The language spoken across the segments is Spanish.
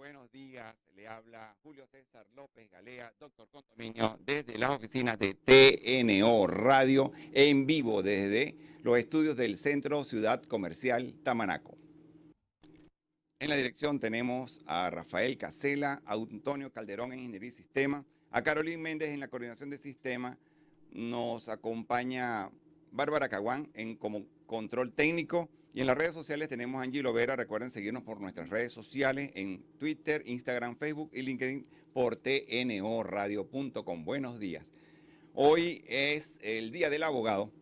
Buenos días, le habla Julio César López Galea, doctor Condominio, desde las oficinas de TNO Radio, en vivo desde los estudios del Centro Ciudad Comercial Tamanaco. En la dirección tenemos a Rafael Casela, a Antonio Calderón en Ingeniería y Sistema, a Carolín Méndez en la coordinación de sistema, nos acompaña Bárbara Caguán como control técnico. Y en las redes sociales tenemos a Angie Lovera. Recuerden seguirnos por nuestras redes sociales en Twitter, Instagram, Facebook y LinkedIn por tnoradio.com. Buenos días. Hoy es el Día del Abogado.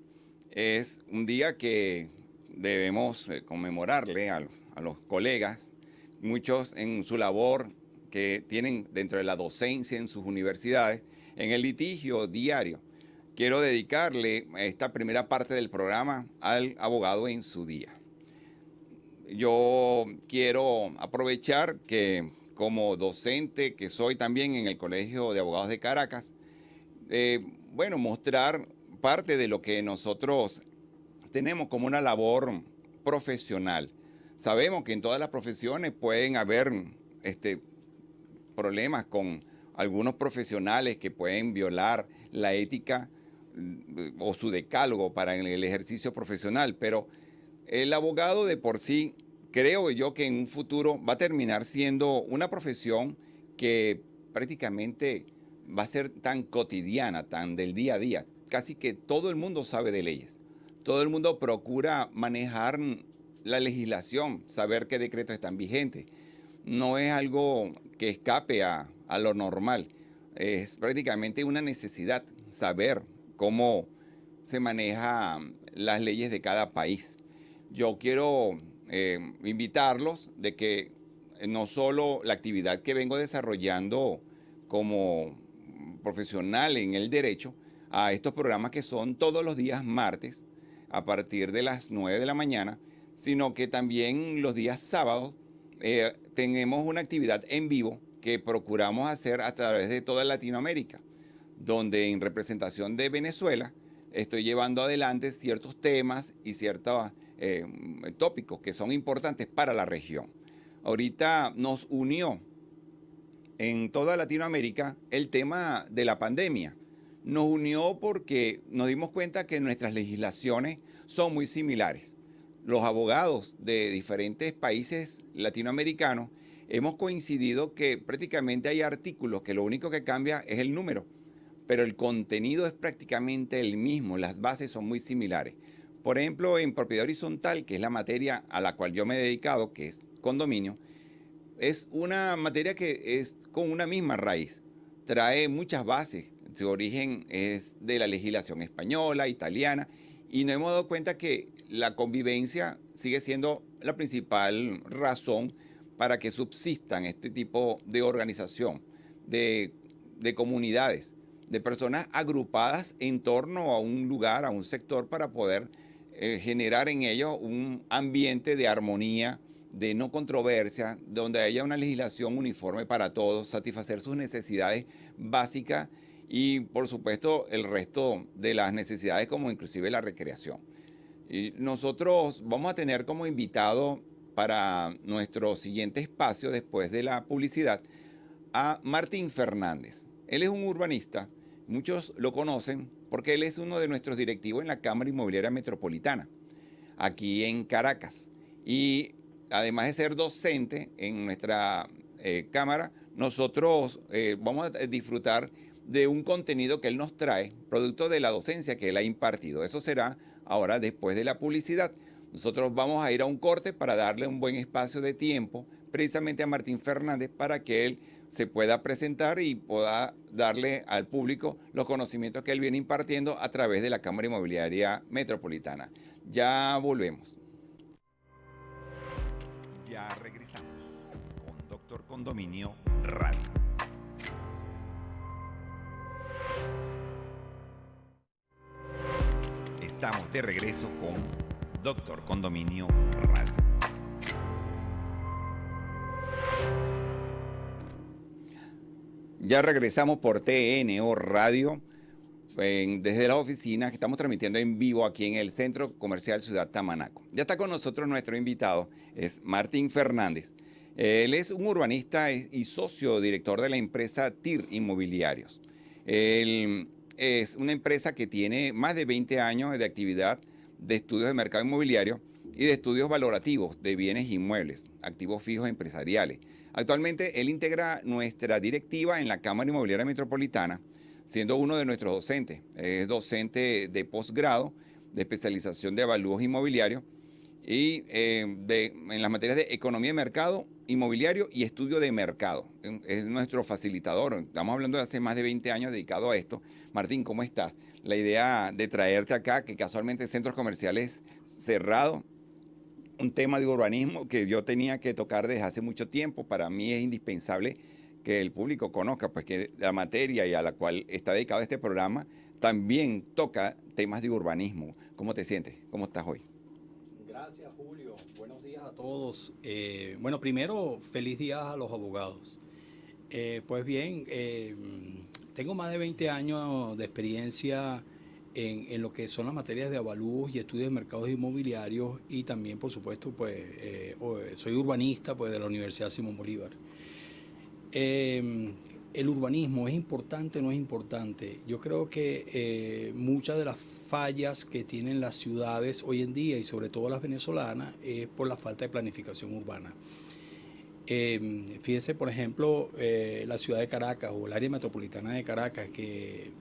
Es un día que debemos conmemorarle a los colegas, muchos en su labor que tienen dentro de la docencia en sus universidades, en el litigio diario. Quiero dedicarle esta primera parte del programa al abogado en su día. Yo quiero aprovechar que como docente que soy también en el Colegio de Abogados de Caracas, mostrar parte de lo que nosotros tenemos como una labor profesional. Sabemos que en todas las profesiones pueden haber problemas con algunos profesionales que pueden violar la ética o su decálogo para el ejercicio profesional, pero el abogado de por sí, creo yo que en un futuro va a terminar siendo una profesión que prácticamente va a ser tan cotidiana, tan del día a día. Casi que todo el mundo sabe de leyes. Todo el mundo procura manejar la legislación, saber qué decretos están vigentes. No es algo que escape a lo normal. Es prácticamente una necesidad saber cómo se manejan las leyes de cada país. Yo quiero invitarlos de que no solo la actividad que vengo desarrollando como profesional en el derecho, a estos programas que son todos los días martes a partir de las 9 de la mañana, sino que también los días sábados tenemos una actividad en vivo que procuramos hacer a través de toda Latinoamérica, donde en representación de Venezuela estoy llevando adelante ciertos temas y ciertos tópicos que son importantes para la región. Ahorita nos unió en toda Latinoamérica el tema de la pandemia. Nos unió porque nos dimos cuenta que nuestras legislaciones son muy similares. Los abogados de diferentes países latinoamericanos hemos coincidido que prácticamente hay artículos que lo único que cambia es el número, pero el contenido es prácticamente el mismo, las bases son muy similares. Por ejemplo, en propiedad horizontal, que es la materia a la cual yo me he dedicado, que es condominio, es una materia que es con una misma raíz. Trae muchas bases. Su origen es de la legislación española, italiana, y nos hemos dado cuenta que la convivencia sigue siendo la principal razón para que subsistan este tipo de organización, de comunidades, de personas agrupadas en torno a un lugar, a un sector, para poder generar en ello un ambiente de armonía, de no controversia, donde haya una legislación uniforme para todos, satisfacer sus necesidades básicas y, por supuesto, el resto de las necesidades, como inclusive la recreación. Y nosotros vamos a tener como invitado para nuestro siguiente espacio, después de la publicidad, a Martín Fernández. Él es un urbanista, muchos lo conocen porque él es uno de nuestros directivos en la Cámara Inmobiliaria Metropolitana, aquí en Caracas. Y además de ser docente en nuestra Cámara, nosotros vamos a disfrutar de un contenido que él nos trae, producto de la docencia que él ha impartido. Eso será ahora después de la publicidad. Nosotros vamos a ir a un corte para darle un buen espacio de tiempo precisamente a Martín Fernández para que él se pueda presentar y pueda darle al público los conocimientos que él viene impartiendo a través de la Cámara Inmobiliaria Metropolitana. Ya volvemos. Ya regresamos con Doctor Condominio Radio. Estamos de regreso con Doctor Condominio Radio. Ya regresamos por TNO Radio desde las oficinas que estamos transmitiendo en vivo aquí en el Centro Comercial Ciudad Tamanaco. Ya está con nosotros nuestro invitado, es Martín Fernández. Él es un urbanista y socio director de la empresa TIR Inmobiliarios. Él es una empresa que tiene más de 20 años de actividad de estudios de mercado inmobiliario y de estudios valorativos de bienes inmuebles, activos fijos empresariales. Actualmente él integra nuestra directiva en la Cámara Inmobiliaria Metropolitana, siendo uno de nuestros docentes. Es docente de posgrado, de especialización de avalúos inmobiliarios y en las materias de economía de mercado, inmobiliario y estudio de mercado. Es nuestro facilitador. Estamos hablando de hace más de 20 años dedicado a esto. Martín, ¿cómo estás? La idea de traerte acá, que casualmente centros comerciales cerrados, un tema de urbanismo que yo tenía que tocar desde hace mucho tiempo. Para mí es indispensable que el público conozca, pues que la materia y a la cual está dedicado este programa también toca temas de urbanismo. ¿Cómo te sientes? ¿Cómo estás hoy? Gracias, Julio. Buenos días a todos. Bueno, primero, feliz día a los abogados. Pues bien, tengo más de 20 años de experiencia en lo que son las materias de avalúos y estudios de mercados inmobiliarios y también, por supuesto, pues soy urbanista pues, de la Universidad Simón Bolívar. El urbanismo es importante o no es importante. Yo creo que muchas de las fallas que tienen las ciudades hoy en día y sobre todo las venezolanas es por la falta de planificación urbana. Fíjense, por ejemplo, la ciudad de Caracas o el área metropolitana de Caracas que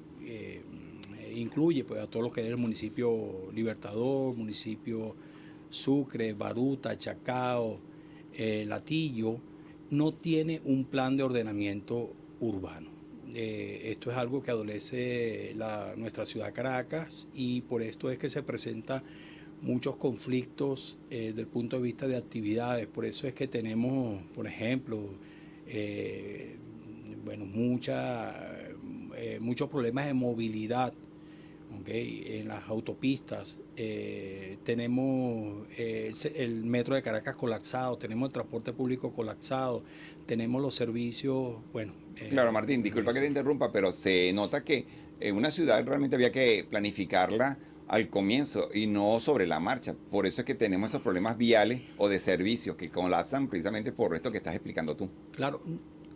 incluye pues, a todo lo que es el municipio Libertador, municipio Sucre, Baruta, Chacao, Latillo, no tiene un plan de ordenamiento urbano. Esto es algo que adolece nuestra ciudad Caracas y por esto es que se presenta muchos conflictos desde el punto de vista de actividades. Por eso es que tenemos, por ejemplo, bueno, muchos problemas de movilidad. Okay, en las autopistas tenemos el metro de Caracas colapsado, tenemos el transporte público colapsado, tenemos los servicios, bueno. Claro, Martín, disculpa que te interrumpa, pero se nota que en una ciudad realmente había que planificarla al comienzo y no sobre la marcha. Por eso es que tenemos esos problemas viales o de servicios que colapsan precisamente por esto que estás explicando tú. Claro,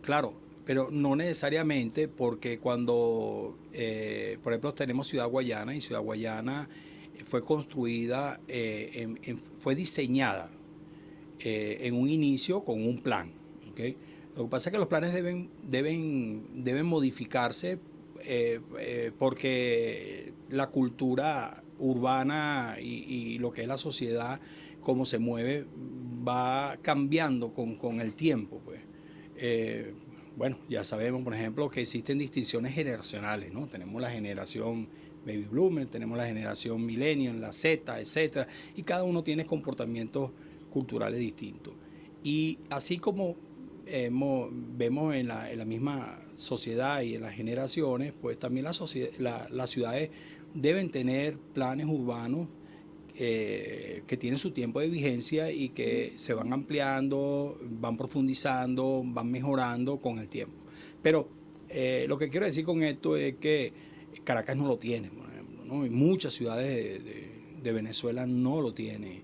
claro, pero no necesariamente porque cuando, por ejemplo, tenemos Ciudad Guayana y Ciudad Guayana fue construida, fue diseñada en un inicio con un plan. ¿Okay? Lo que pasa es que los planes deben modificarse porque la cultura urbana y lo que es la sociedad, cómo se mueve, va cambiando con el tiempo. Pues. Bueno, ya sabemos, por ejemplo, que existen distinciones generacionales, ¿no? Tenemos la generación Baby Bloomer, tenemos la generación Millennial, la Z, etcétera, y cada uno tiene comportamientos culturales distintos. Y así como vemos en la misma sociedad y en las generaciones, pues también las ciudades deben tener planes urbanos que tienen su tiempo de vigencia y que se van ampliando, van profundizando, van mejorando con el tiempo. Pero lo que quiero decir con esto es que Caracas no lo tiene, por ejemplo, ¿no? Y muchas ciudades de Venezuela no lo tienen.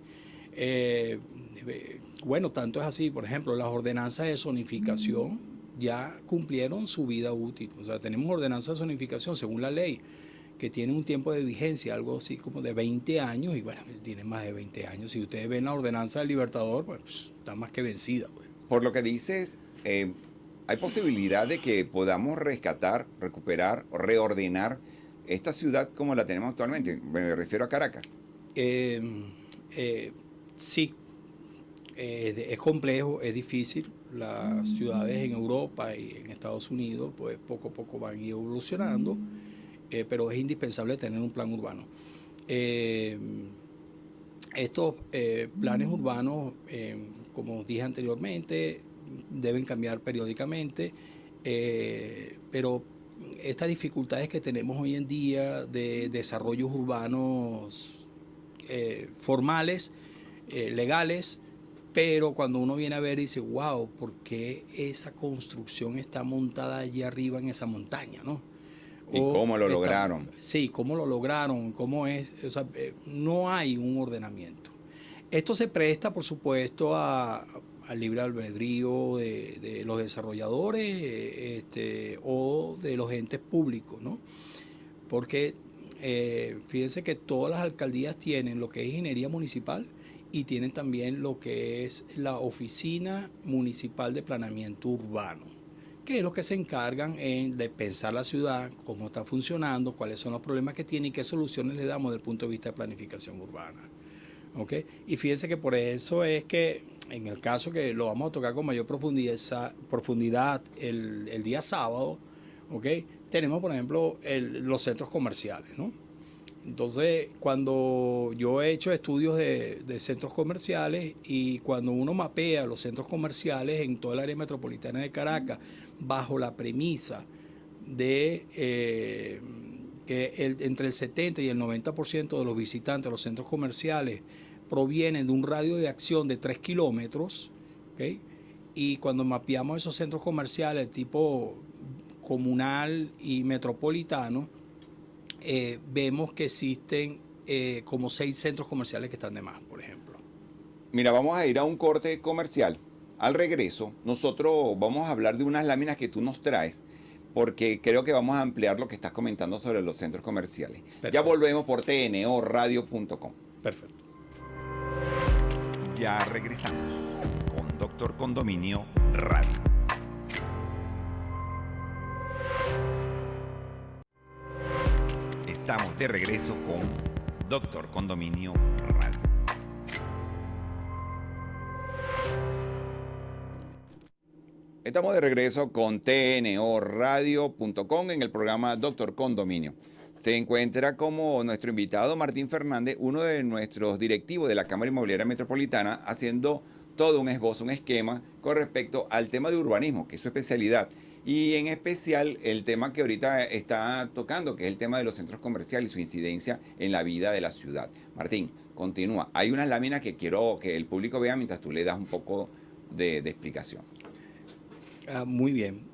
Bueno, tanto es así, por ejemplo, las ordenanzas de zonificación ya cumplieron su vida útil. O sea, tenemos ordenanzas de zonificación según la ley que tiene un tiempo de vigencia, algo así como de 20 años, y bueno, tiene más de 20 años. Si ustedes ven la ordenanza del Libertador, pues está más que vencida. Pues. Por lo que dices, hay posibilidad de que podamos rescatar, recuperar, reordenar esta ciudad como la tenemos actualmente. Me refiero a Caracas. Sí, es complejo, es difícil. Las ciudades en Europa y en Estados Unidos, pues poco a poco van evolucionando. Pero es indispensable tener un plan urbano. Estos planes urbanos, como dije anteriormente, deben cambiar periódicamente, pero estas dificultades que tenemos hoy en día de desarrollos urbanos formales, legales, pero cuando uno viene a ver dice, wow, ¿por qué esa construcción está montada allí arriba en esa montaña, no? ¿Y cómo lo lograron? Sí, cómo lo lograron, cómo es, o sea, no hay un ordenamiento. Esto se presta, por supuesto, a al libre albedrío de los desarrolladores o de los entes públicos, ¿no? Porque fíjense que todas las alcaldías tienen lo que es ingeniería municipal y tienen también lo que es la Oficina Municipal de Planeamiento Urbano, que es los que se encargan de pensar la ciudad, cómo está funcionando, cuáles son los problemas que tiene y qué soluciones le damos desde el punto de vista de planificación urbana. ¿Okay? Y fíjense que por eso es que en el caso que lo vamos a tocar con mayor profundidad el día sábado, ¿okay? Tenemos por ejemplo los centros comerciales, ¿no? Entonces, cuando yo he hecho estudios de centros comerciales y cuando uno mapea los centros comerciales en toda el área metropolitana de Caracas bajo la premisa de que entre el 70 y el 90% de los visitantes a los centros comerciales provienen de un radio de acción de 3 kilómetros, ¿okay? Y cuando mapeamos esos centros comerciales tipo comunal y metropolitano, vemos que existen como 6 centros comerciales que están de más, por ejemplo. Mira, vamos a ir a un corte comercial. Al regreso, nosotros vamos a hablar de unas láminas que tú nos traes, porque creo que vamos a ampliar lo que estás comentando sobre los centros comerciales. Perfecto. Ya volvemos por tnoradio.com. Perfecto. Ya regresamos con Doctor Condominio Radio. Estamos de regreso con Doctor Condominio Radio. Estamos de regreso con tnoradio.com en el programa Doctor Condominio. Se encuentra como nuestro invitado Martín Fernández, uno de nuestros directivos de la Cámara Inmobiliaria Metropolitana, haciendo todo un esbozo, un esquema con respecto al tema de urbanismo, que es su especialidad. Y en especial el tema que ahorita está tocando, que es el tema de los centros comerciales y su incidencia en la vida de la ciudad. Martín, continúa. Hay unas láminas que quiero que el público vea mientras tú le das un poco de explicación. Muy bien.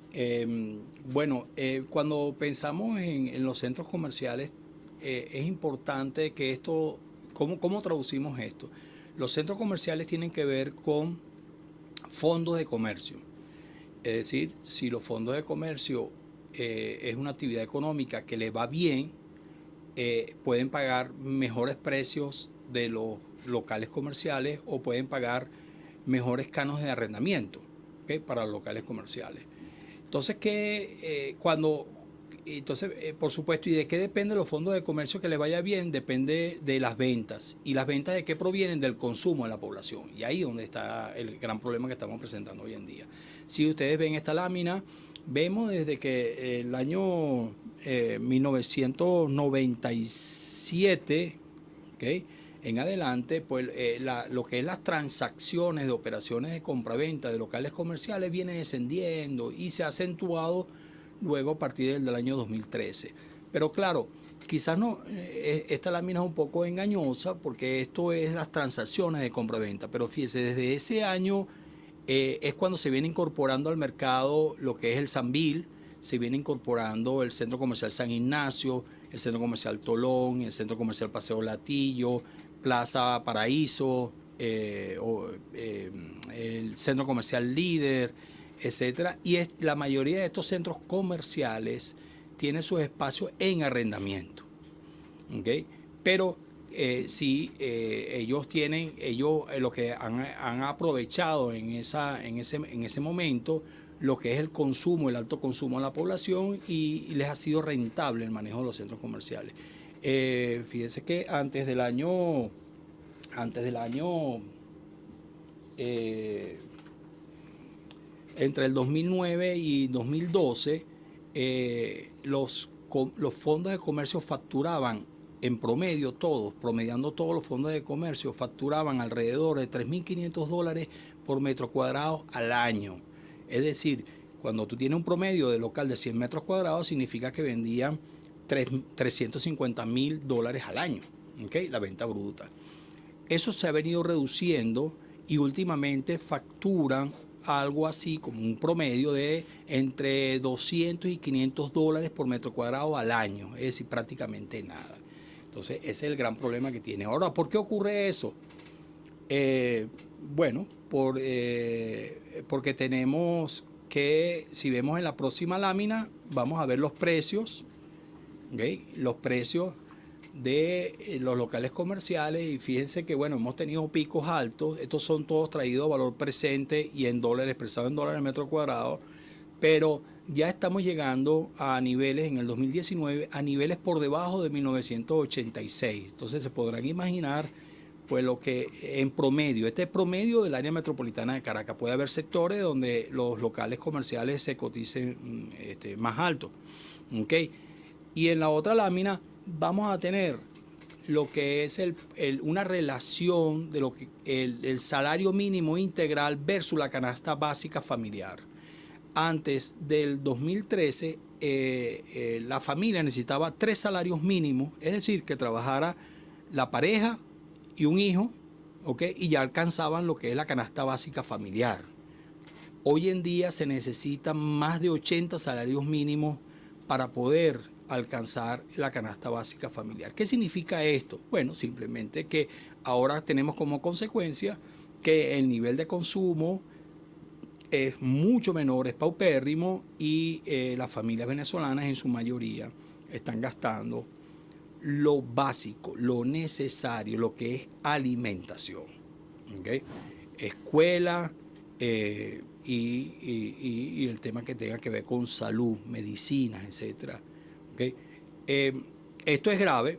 Bueno, cuando pensamos en los centros comerciales, es importante que esto, ¿cómo traducimos esto? Los centros comerciales tienen que ver con fondos de comercio. Es decir, si los fondos de comercio es una actividad económica que le va bien, pueden pagar mejores precios de los locales comerciales o pueden pagar mejores canos de arrendamiento, ¿okay? Para los locales comerciales. Entonces, por supuesto, ¿y de qué dependen los fondos de comercio que le vaya bien? Depende de las ventas. ¿Y las ventas de qué provienen? Del consumo de la población. Y ahí es donde está el gran problema que estamos presentando hoy en día. Si ustedes ven esta lámina, vemos desde que el año 1997, ¿okay? En adelante, pues lo que es las transacciones de operaciones de compraventa de locales comerciales viene descendiendo y se ha acentuado luego a partir del año 2013. Pero claro, quizás no, esta lámina es un poco engañosa porque esto es las transacciones de compraventa, pero fíjese, desde ese año es cuando se viene incorporando al mercado lo que es el Sambil, se viene incorporando el Centro Comercial San Ignacio, el Centro Comercial Tolón, el Centro Comercial Paseo Latillo, Plaza Paraíso, el Centro Comercial Líder, etcétera. Y la mayoría de estos centros comerciales tienen sus espacios en arrendamiento, ¿okay? Pero sí, ellos lo que han aprovechado en ese momento lo que es el consumo, el alto consumo de la población y les ha sido rentable el manejo de los centros comerciales. Fíjense que antes del año entre el 2009 y 2012, los fondos de comercio facturaban en promedio promediando todos los fondos de comercio, facturaban alrededor de $3.500 por metro cuadrado al año. Es decir, cuando tú tienes un promedio de local de 100 metros cuadrados, significa que vendían $350.000 al año, ¿okay? La venta bruta. Eso se ha venido reduciendo y últimamente facturan algo así como un promedio de entre $200 y $500 por metro cuadrado al año, es decir, prácticamente nada. Entonces, ese es el gran problema que tiene. Ahora, ¿por qué ocurre eso? Bueno, porque tenemos que, si vemos en la próxima lámina, vamos a ver los precios, ¿okay? Los precios de los locales comerciales, y fíjense que, bueno, hemos tenido picos altos. Estos son todos traídos a valor presente y en dólares, expresado en dólares al metro cuadrado, pero ya estamos llegando a niveles, en el 2019, a niveles por debajo de 1986. Entonces se podrán imaginar pues lo que en promedio, este es promedio del área metropolitana de Caracas. Puede haber sectores donde los locales comerciales se coticen más altos, ¿okay? Y en la otra lámina vamos a tener lo que es una relación de lo que el salario mínimo integral versus la canasta básica familiar. Antes del 2013, la familia necesitaba 3 salarios mínimos, es decir, que trabajara la pareja y un hijo, ¿okay? Y ya alcanzaban lo que es la canasta básica familiar. Hoy en día se necesitan más de 80 salarios mínimos para poder alcanzar la canasta básica familiar. ¿Qué significa esto? Bueno, simplemente que ahora tenemos como consecuencia que el nivel de consumo es mucho menor, es paupérrimo, y las familias venezolanas en su mayoría están gastando lo básico, lo necesario, lo que es alimentación, ¿okay? Escuela y el tema que tenga que ver con salud, medicinas, etc. ¿Okay? Esto es grave,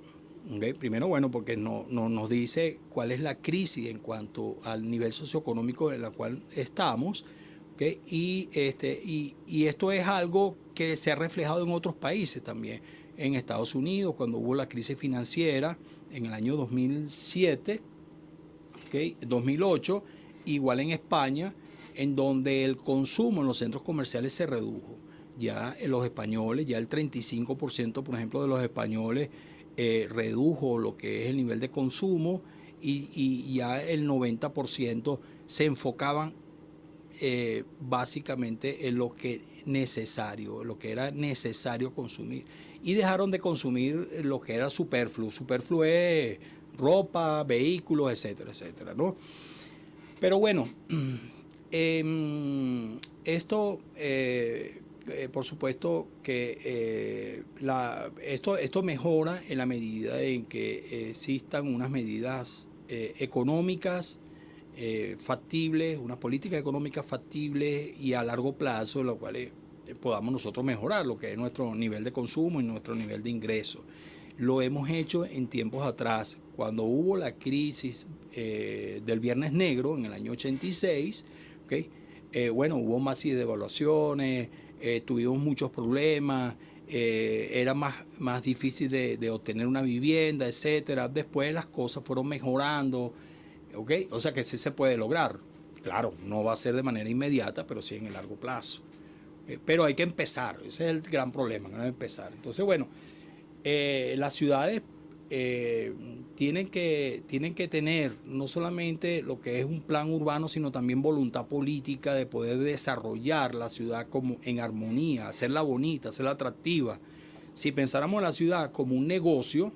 ¿okay? Primero, bueno, porque nos dice cuál es la crisis en cuanto al nivel socioeconómico en la cual estamos, ¿okay? Y esto es algo que se ha reflejado en otros países también. En Estados Unidos, cuando hubo la crisis financiera en el año 2007, ¿okay? 2008, igual en España, en donde el consumo en los centros comerciales se redujo. Ya los españoles, ya el 35%, por ejemplo, de los españoles redujo lo que es el nivel de consumo, y ya el 90% se enfocaban básicamente en lo que era necesario consumir, y dejaron de consumir lo que era superfluo. Superfluo es ropa, vehículos, etcétera, etcétera, ¿no? Pero bueno, esto, por supuesto que esto mejora en la medida en que existan unas medidas económicas factibles, unas políticas económicas factibles y a largo plazo, en lo cual podamos nosotros mejorar lo que es nuestro nivel de consumo y nuestro nivel de ingreso. Lo hemos hecho en tiempos atrás, cuando hubo la crisis del Viernes Negro en el año 86, ¿okay? Bueno, hubo masivas devaluaciones, tuvimos muchos problemas, era más difícil de obtener una vivienda, etcétera. Después las cosas fueron mejorando, ¿okay? O sea que sí se puede lograr. Claro, no va a ser de manera inmediata, pero sí en el largo plazo. Pero hay que empezar, ese es el gran problema, no empezar. Entonces, bueno, las ciudades tienen que tener no solamente lo que es un plan urbano, sino también voluntad política de poder desarrollar la ciudad como en armonía, hacerla bonita, hacerla atractiva. Si pensáramos en la ciudad como un negocio,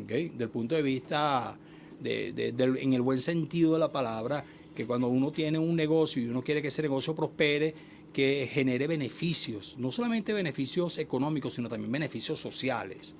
¿okay? Del punto de vista en el buen sentido de la palabra, que cuando uno tiene un negocio y uno quiere que ese negocio prospere, que genere beneficios, no solamente beneficios económicos, sino también beneficios sociales.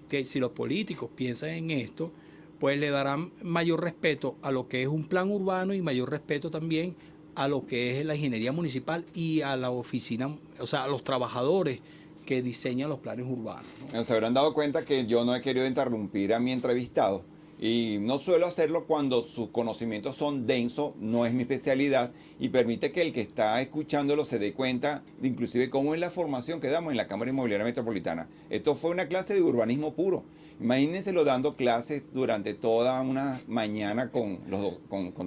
Que si los políticos piensan en esto, pues le darán mayor respeto a lo que es un plan urbano y mayor respeto también a lo que es la ingeniería municipal y a la oficina, o sea, a los trabajadores que diseñan los planes urbanos, ¿no? Se habrán dado cuenta que yo no he querido interrumpir a mi entrevistado, y no suelo hacerlo cuando sus conocimientos son densos, no es mi especialidad, y permite que el que está escuchándolo se dé cuenta de inclusive cómo es la formación que damos en la Cámara Inmobiliaria Metropolitana. Esto fue una clase de urbanismo puro. Imagínenselo dando clases durante toda una mañana con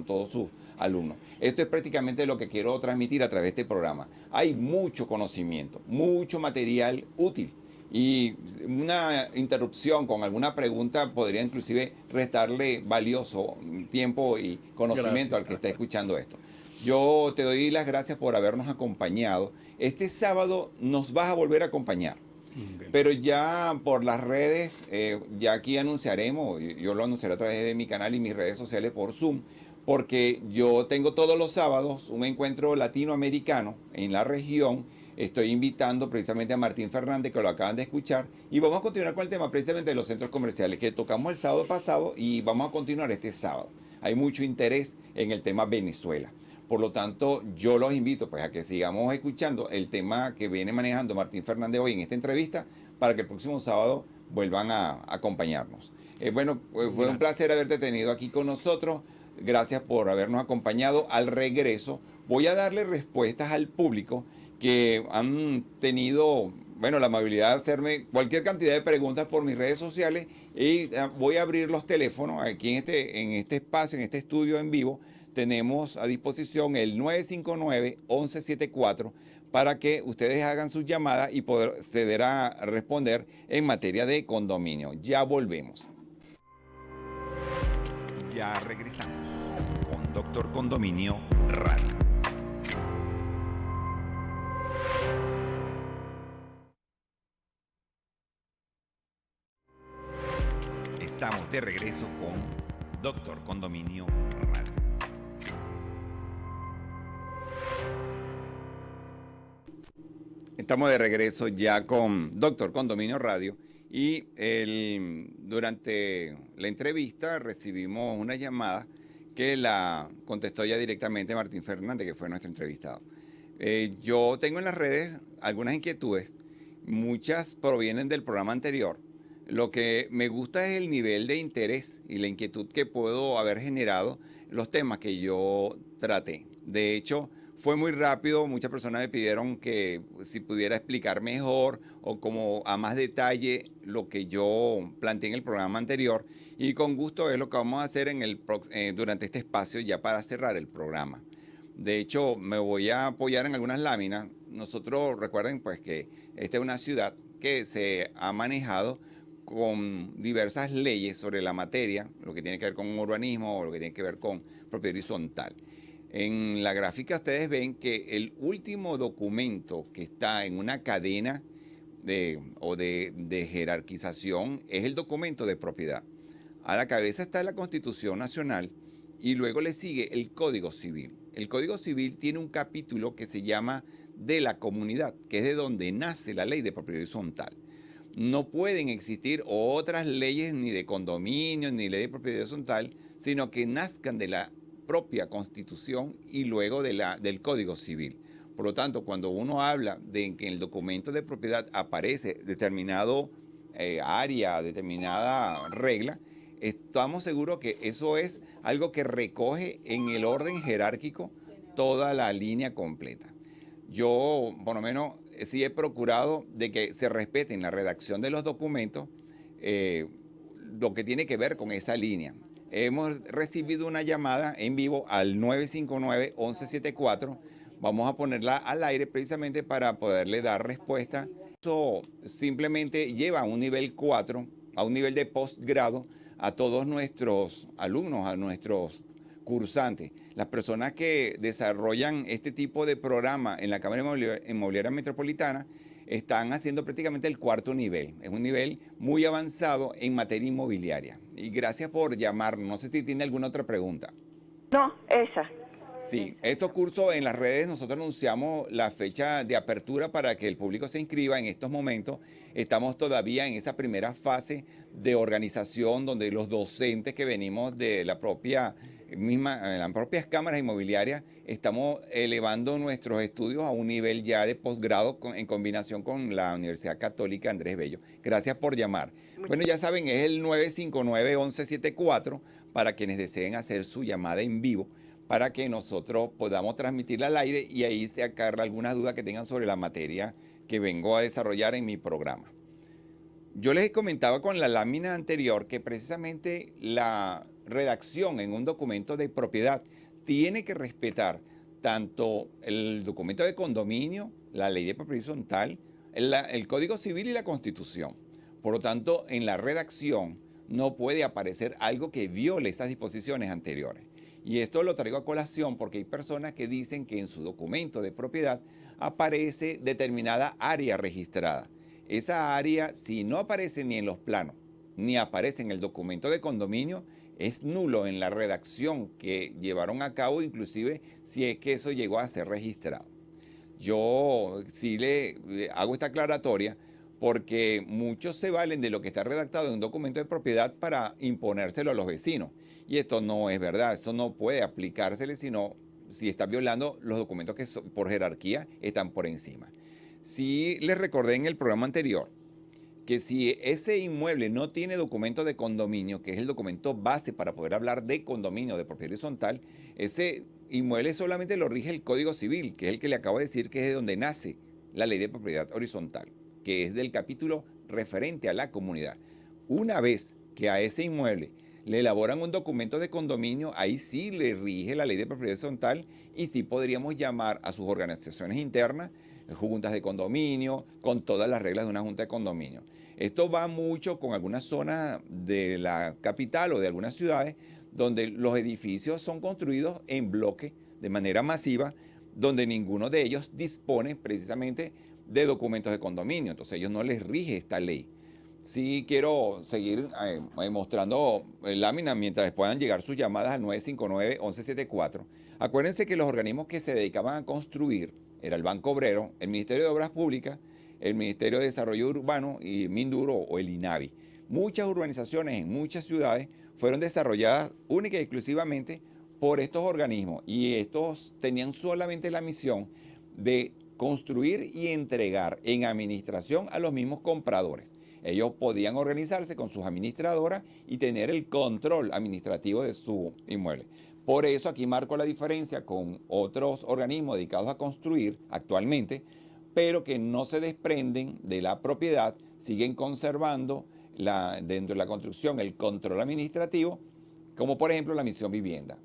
todos sus alumnos. Esto es prácticamente lo que quiero transmitir a través de este programa. Hay mucho conocimiento, mucho material útil, y una interrupción con alguna pregunta podría inclusive restarle valioso tiempo y conocimiento al que está escuchando esto. Yo te doy las gracias por habernos acompañado. Este sábado nos vas a volver a acompañar. Okay. Pero ya por las redes, ya aquí anunciaremos, yo lo anunciaré a través de mi canal y mis redes sociales por Zoom, porque yo tengo todos los sábados un encuentro latinoamericano en la región. Estoy invitando precisamente a Martín Fernández, que lo acaban de escuchar, y vamos a continuar con el tema precisamente de los centros comerciales, que tocamos el sábado pasado y vamos a continuar este sábado. Hay mucho interés en el tema Venezuela. Por lo tanto, yo los invito pues a que sigamos escuchando el tema que viene manejando Martín Fernández hoy en esta entrevista, para que el próximo sábado vuelvan a acompañarnos. Bueno, pues fue un placer haberte tenido aquí con nosotros. Gracias por habernos acompañado. Al regreso voy a darle respuestas al público que han tenido, bueno, la amabilidad de hacerme cualquier cantidad de preguntas por mis redes sociales, y voy a abrir los teléfonos aquí en este espacio, en este estudio en vivo. Tenemos a disposición el 959-1174 para que ustedes hagan sus llamadas y proceder a responder en materia de condominio. Ya volvemos. Ya regresamos con Doctor Condominio Radio. Estamos de regreso con Doctor Condominio Radio. Estamos de regreso ya con Doctor Condominio Radio, y durante la entrevista recibimos una llamada que la contestó ya directamente Martín Fernández, que fue nuestro entrevistado. Yo tengo en las redes algunas inquietudes, muchas provienen del programa anterior. Lo que me gusta es el nivel de interés y la inquietud que puedo haber generado los temas que yo traté. De hecho, fue muy rápido, muchas personas me pidieron que si pudiera explicar mejor o como a más detalle lo que yo planteé en el programa anterior, y con gusto es lo que vamos a hacer durante este espacio ya para cerrar el programa. De hecho, me voy a apoyar en algunas láminas. Nosotros recuerden pues que esta es una ciudad que se ha manejado con diversas leyes sobre la materia, lo que tiene que ver con urbanismo o lo que tiene que ver con propiedad horizontal. En la gráfica ustedes ven que el último documento que está en una cadena de jerarquización es el documento de propiedad. A la cabeza está la Constitución Nacional y luego le sigue el Código Civil. El Código Civil tiene un capítulo que se llama de la comunidad, que es de donde nace la ley de propiedad horizontal. No pueden existir otras leyes ni de condominio ni ley de propiedad horizontal, sino que nazcan de la propia Constitución y luego del Código Civil. Por lo tanto, cuando uno habla de que en el documento de propiedad aparece determinado área, determinada regla, estamos seguros que eso es algo que recoge en el orden jerárquico toda la línea completa. Yo, por lo menos, sí he procurado de que se respete en la redacción de los documentos lo que tiene que ver con esa línea. Hemos recibido una llamada en vivo al 959-1174. Vamos a ponerla al aire precisamente para poderle dar respuesta. Eso simplemente lleva a un nivel 4, a un nivel de posgrado, a todos nuestros alumnos, a nuestros cursantes. Las personas que desarrollan este tipo de programa en la Cámara Inmobiliaria Metropolitana están haciendo prácticamente el cuarto nivel. Es un nivel muy avanzado en materia inmobiliaria. Y gracias por llamarnos. No sé si tiene alguna otra pregunta. No, esa. Sí, estos cursos en las redes nosotros anunciamos la fecha de apertura para que el público se inscriba en estos momentos. Estamos todavía en esa primera fase de organización donde los docentes que venimos de las propias cámaras inmobiliarias estamos elevando nuestros estudios a un nivel ya de posgrado en combinación con la Universidad Católica Andrés Bello. Gracias por llamar. Bueno, ya saben, es el 959-1174 para quienes deseen hacer su llamada en vivo, para que nosotros podamos transmitirla al aire y ahí sacar algunas dudas que tengan sobre la materia que vengo a desarrollar en mi programa. Yo les comentaba con la lámina anterior que precisamente la redacción en un documento de propiedad tiene que respetar tanto el documento de condominio, la ley de propiedad horizontal, el Código Civil y la Constitución. Por lo tanto, en la redacción no puede aparecer algo que viole esas disposiciones anteriores. Y esto lo traigo a colación porque hay personas que dicen que en su documento de propiedad aparece determinada área registrada. Esa área, si no aparece ni en los planos, ni aparece en el documento de condominio, es nulo en la redacción que llevaron a cabo, inclusive si es que eso llegó a ser registrado. Yo sí le hago esta aclaratoria porque muchos se valen de lo que está redactado en un documento de propiedad para imponérselo a los vecinos. Y esto no es verdad, esto no puede aplicársele sino si está violando los documentos que por jerarquía están por encima. Sí les recordé en el programa anterior que si ese inmueble no tiene documento de condominio, que es el documento base para poder hablar de condominio, de propiedad horizontal, ese inmueble solamente lo rige el Código Civil, que es el que le acabo de decir que es de donde nace la ley de propiedad horizontal, que es del capítulo referente a la comunidad. Una vez que a ese inmueble le elaboran un documento de condominio, ahí sí le rige la ley de propiedad horizontal y sí podríamos llamar a sus organizaciones internas juntas de condominio, con todas las reglas de una junta de condominio. Esto va mucho con algunas zonas de la capital o de algunas ciudades donde los edificios son construidos en bloque de manera masiva, donde ninguno de ellos dispone precisamente de documentos de condominio. Entonces a ellos no les rige esta ley. Sí quiero seguir mostrando láminas mientras puedan llegar sus llamadas al 959-1174. Acuérdense que los organismos que se dedicaban a construir era el Banco Obrero, el Ministerio de Obras Públicas, el Ministerio de Desarrollo Urbano y Minduro o el INAVI. Muchas urbanizaciones en muchas ciudades fueron desarrolladas única y exclusivamente por estos organismos y estos tenían solamente la misión de construir y entregar en administración a los mismos compradores. Ellos podían organizarse con sus administradoras y tener el control administrativo de su inmueble. Por eso aquí marco la diferencia con otros organismos dedicados a construir actualmente, pero que no se desprenden de la propiedad, siguen conservando dentro de la construcción el control administrativo, como por ejemplo la Misión Vivienda.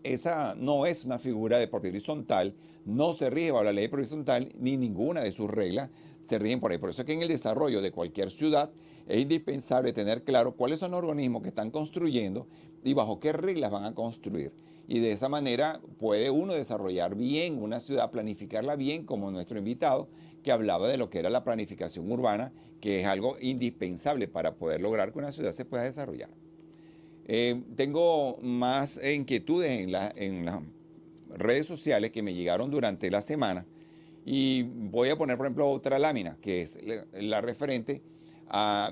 Esa no es una figura de propiedad horizontal, no se rige bajo la ley de propiedad horizontal, ni ninguna de sus reglas se rigen por ahí. Por eso es que en el desarrollo de cualquier ciudad es indispensable tener claro cuáles son los organismos que están construyendo y bajo qué reglas van a construir. Y de esa manera puede uno desarrollar bien una ciudad, planificarla bien, como nuestro invitado, que hablaba de lo que era la planificación urbana, que es algo indispensable para poder lograr que una ciudad se pueda desarrollar. Tengo más inquietudes en las redes sociales que me llegaron durante la semana y voy a poner, por ejemplo, otra lámina, que es la referente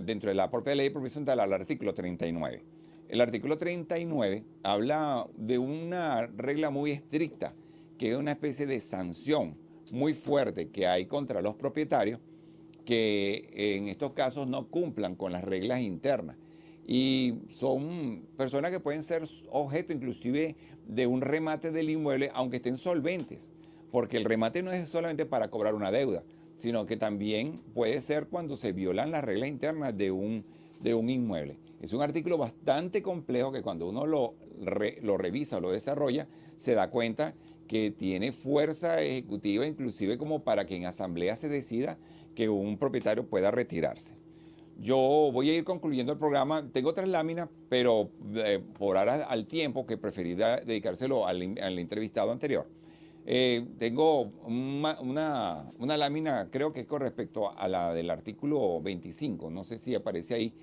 dentro de la propia ley de propiedad horizontal al artículo 39. El artículo 39 habla de una regla muy estricta, que es una especie de sanción muy fuerte que hay contra los propietarios que en estos casos no cumplan con las reglas internas. Y son personas que pueden ser objeto inclusive de un remate del inmueble, aunque estén solventes, porque el remate no es solamente para cobrar una deuda, sino que también puede ser cuando se violan las reglas internas de un inmueble. Es un artículo bastante complejo que cuando uno lo revisa o lo desarrolla, se da cuenta que tiene fuerza ejecutiva, inclusive como para que en asamblea se decida que un propietario pueda retirarse. Yo voy a ir concluyendo el programa. Tengo otras láminas, pero por ahora al tiempo que preferí dedicárselo al entrevistado anterior. Tengo una lámina, creo que es con respecto a la del artículo 25. No sé si aparece ahí.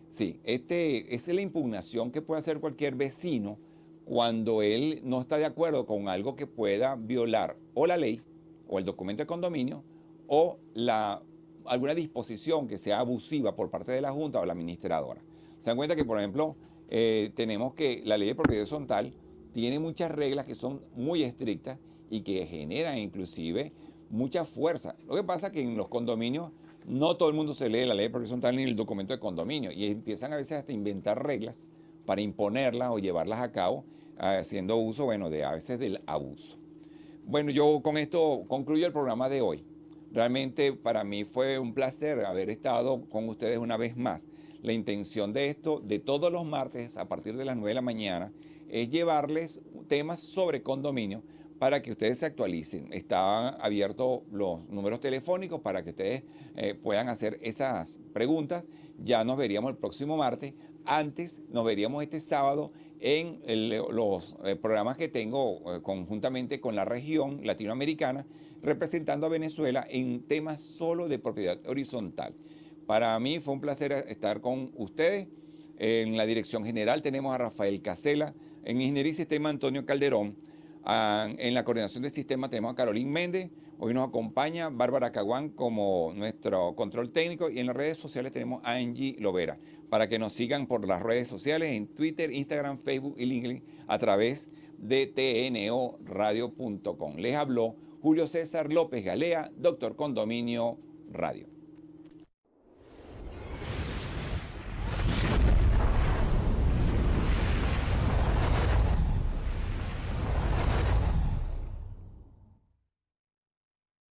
Sí, es la impugnación que puede hacer cualquier vecino cuando él no está de acuerdo con algo que pueda violar o la ley, o el documento de condominio, o alguna disposición que sea abusiva por parte de la Junta o la administradora. Se dan cuenta que, por ejemplo, tenemos que la ley de propiedad horizontal tiene muchas reglas que son muy estrictas y que generan inclusive mucha fuerza. Lo que pasa es que en los condominios no todo el mundo se lee la ley de propiedad horizontal ni el documento de condominio y empiezan a veces hasta a inventar reglas para imponerlas o llevarlas a cabo, haciendo uso, bueno, a veces del abuso. Bueno, yo con esto concluyo el programa de hoy. Realmente para mí fue un placer haber estado con ustedes una vez más. La intención de esto, de todos los martes a partir de las 9 de la mañana, es llevarles temas sobre condominio para que ustedes se actualicen. Están abiertos los números telefónicos para que ustedes puedan hacer esas preguntas. Ya nos veríamos el próximo martes. Antes nos veríamos este sábado en los programas que tengo conjuntamente con la región latinoamericana, representando a Venezuela en temas solo de propiedad horizontal. Para mí fue un placer estar con ustedes. En la dirección general tenemos a Rafael Casela, en Ingeniería y Sistema Antonio Calderón, en la coordinación del sistema tenemos a Carolín Méndez, hoy nos acompaña Bárbara Caguán como nuestro control técnico y en las redes sociales tenemos a Angie Lovera, para que nos sigan por las redes sociales en Twitter, Instagram, Facebook y LinkedIn a través de tnoradio.com. Les habló Julio César López Galea, Doctor Condominio Radio.